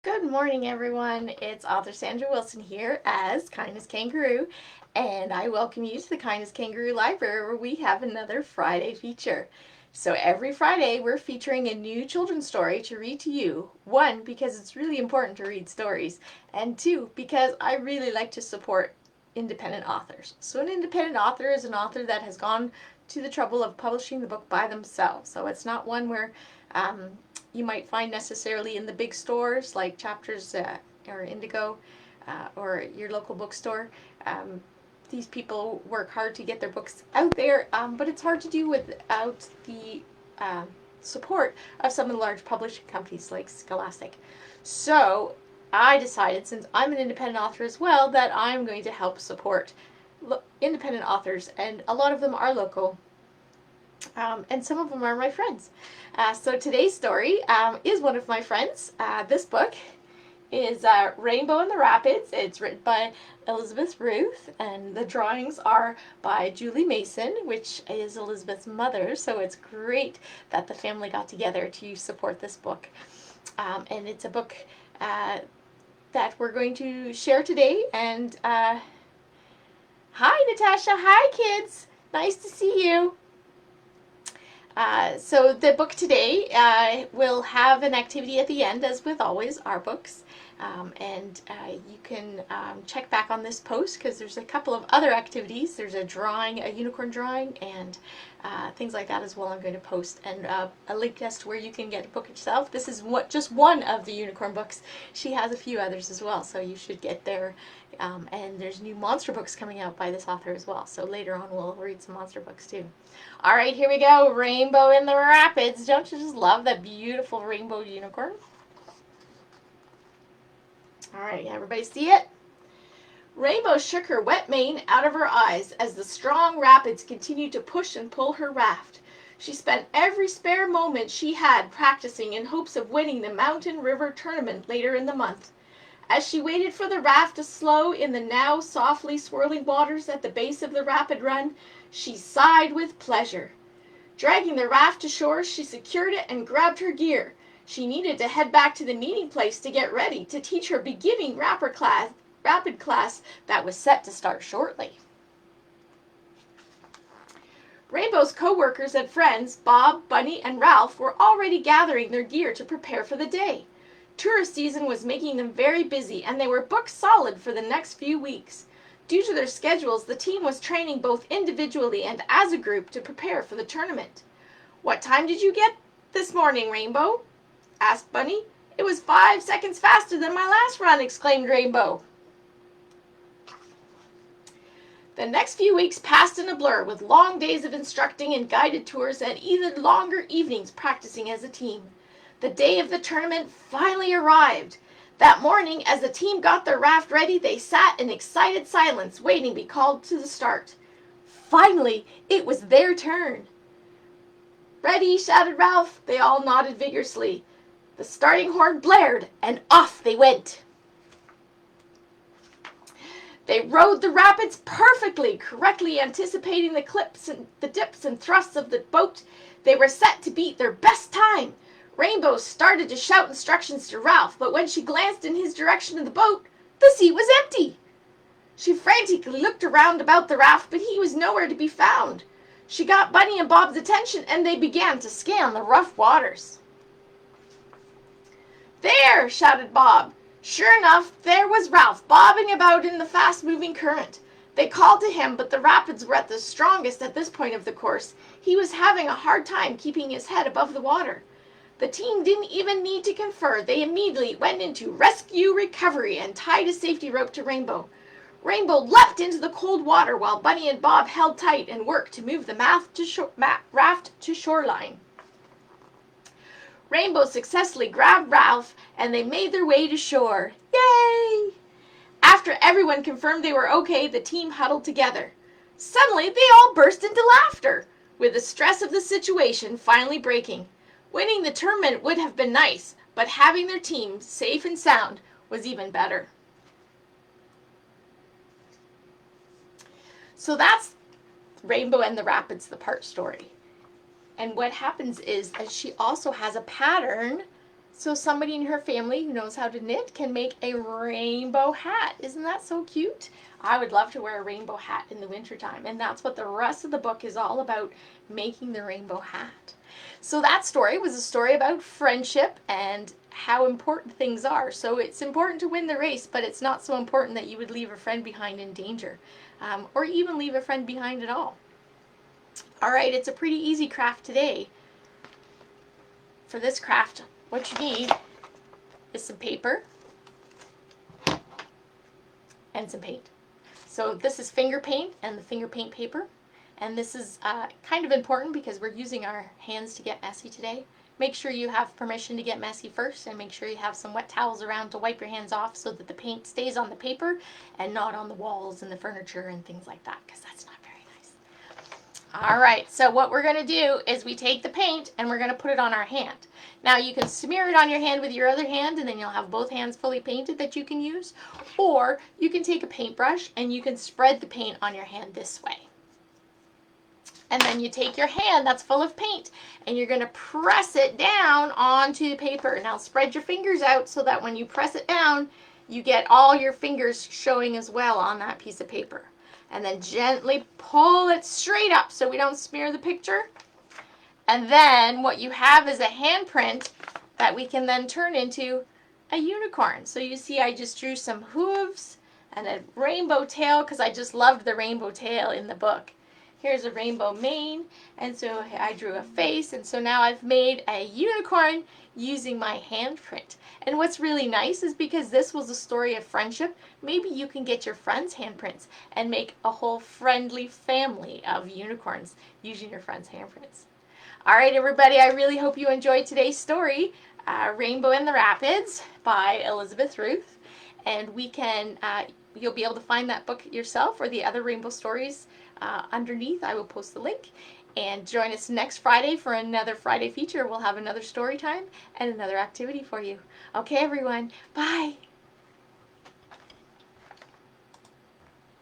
Good morning, everyone. It's author Sandra Wilson here as Kindness Kangaroo, and I welcome you to the Kindness Kangaroo Library where we have another Friday feature. So every Friday we're featuring a new children's story to read to you. One, because it's really important to read stories, and two, because I really like to support independent authors. So an independent author is an author that has gone to the trouble of publishing the book by themselves. So it's not one where um, you might find necessarily in the big stores like Chapters or Indigo or your local bookstore. Um, these people work hard to get their books out there, but it's hard to do without the um, support of some of the large publishing companies like Scholastic. So I decided, since I'm an independent author as well, that I'm going to help support independent authors, and a lot of them are local, and some of them are my friends. So today's story is one of my friends. This book is Rainbow in the Rapids. It's written by Elizabeth Ruth, and the drawings are by Julie Mason, which is Elizabeth's mother. So it's great that the family got together to support this book. And it's a book that we're going to share today. And hi, Natasha. Hi, kids. Nice to see you. So the book today will have an activity at the end, as with always our books. And you can check back on this post because there's a couple of other activities. There's a drawing, a unicorn drawing, and things like that as well. I'm going to post, and a link as to where you can get a book yourself. This is just one of the unicorn books. She has a few others as well, so you should get there. And there's new monster books coming out by this author as well. So later on we'll read some monster books too. All right, here we go. Rainbow in the Rapids. Don't you just love that beautiful rainbow unicorn? All right, everybody see it? Rainbow shook her wet mane out of her eyes as the strong rapids continued to push and pull her raft. She spent every spare moment she had practicing in hopes of winning the Mountain River Tournament later in the month. As she waited for the raft to slow in the now softly swirling waters at the base of the rapid run, she sighed with pleasure. Dragging the raft to shore, she secured it and grabbed her gear. She needed to head back to the meeting place to get ready to teach her beginning rapid class that was set to start shortly. Rainbow's co-workers and friends, Bob, Bunny, and Ralph, were already gathering their gear to prepare for the day. Tourist season was making them very busy, and they were booked solid for the next few weeks. Due to their schedules, the team was training both individually and as a group to prepare for the tournament. "What time did you get this morning, Rainbow?" asked Bunny. "It was 5 seconds faster than my last run," exclaimed Rainbow. The next few weeks passed in a blur, with long days of instructing and guided tours and even longer evenings practicing as a team. The day of the tournament finally arrived. That morning, as the team got their raft ready, they sat in excited silence, waiting to be called to the start. Finally, it was their turn. "Ready!" shouted Ralph. They all nodded vigorously. The starting horn blared, and off they went. They rode the rapids perfectly, correctly anticipating the clips and the dips and thrusts of the boat. They were set to beat their best time. Rainbow started to shout instructions to Ralph, but when she glanced in his direction of the boat, the seat was empty. She frantically looked around about the raft, but he was nowhere to be found. She got Bunny and Bob's attention, and they began to scan the rough waters. "There!" shouted Bob. Sure enough, there was Ralph, bobbing about in the fast-moving current. They called to him, but the rapids were at the strongest at this point of the course. He was having a hard time keeping his head above the water. The team didn't even need to confer. They immediately went into rescue recovery and tied a safety rope to Rainbow. Rainbow leapt into the cold water while Bunny and Bob held tight and worked to move the raft to shoreline. Rainbow successfully grabbed Ralph, and they made their way to shore. Yay! After everyone confirmed they were okay, the team huddled together. Suddenly, they all burst into laughter, with the stress of the situation finally breaking. Winning the tournament would have been nice, but having their team safe and sound was even better. So that's Rainbow and the Rapids, the part story. And what happens is she also has a pattern So somebody in her family who knows how to knit can make a rainbow hat. Isn't that so cute? I would love to wear a rainbow hat in the wintertime. And that's what the rest of the book is all about, making the rainbow hat. So that story was a story about friendship and how important things are. So it's important to win the race, but it's not so important that you would leave a friend behind in danger, or even leave a friend behind at all. All right, it's a pretty easy craft today. For this craft, what you need is some paper and some paint. So this is finger paint and the finger paint paper. And this is kind of important because we're using our hands to get messy today. Make sure you have permission to get messy first, and make sure you have some wet towels around to wipe your hands off so that the paint stays on the paper and not on the walls and the furniture and things like that, because that's not very nice. All right, so what we're going to do is we take the paint and we're going to put it on our hand. Now you can smear it on your hand with your other hand, and then you'll have both hands fully painted that you can use. Or you can take a paintbrush and you can spread the paint on your hand this way. And then you take your hand that's full of paint and you're going to press it down onto the paper. Now spread your fingers out so that when you press it down, you get all your fingers showing as well on that piece of paper. And then gently pull it straight up so we don't smear the picture. And then what you have is a handprint that we can then turn into a unicorn. So you see I just drew some hooves and a rainbow tail because I just loved the rainbow tail in the book. Here's a rainbow mane, and so I drew a face, and so now I've made a unicorn using my handprint. And what's really nice is because this was a story of friendship, maybe you can get your friends' handprints and make a whole friendly family of unicorns using your friends' handprints. All right, everybody, I really hope you enjoyed today's story, Rainbow in the Rapids by Elizabeth Ruth. And you'll be able to find that book yourself or the other rainbow stories underneath. I will post the link. And join us next Friday for another Friday feature. We'll have another story time and another activity for you. Okay, everyone. Bye.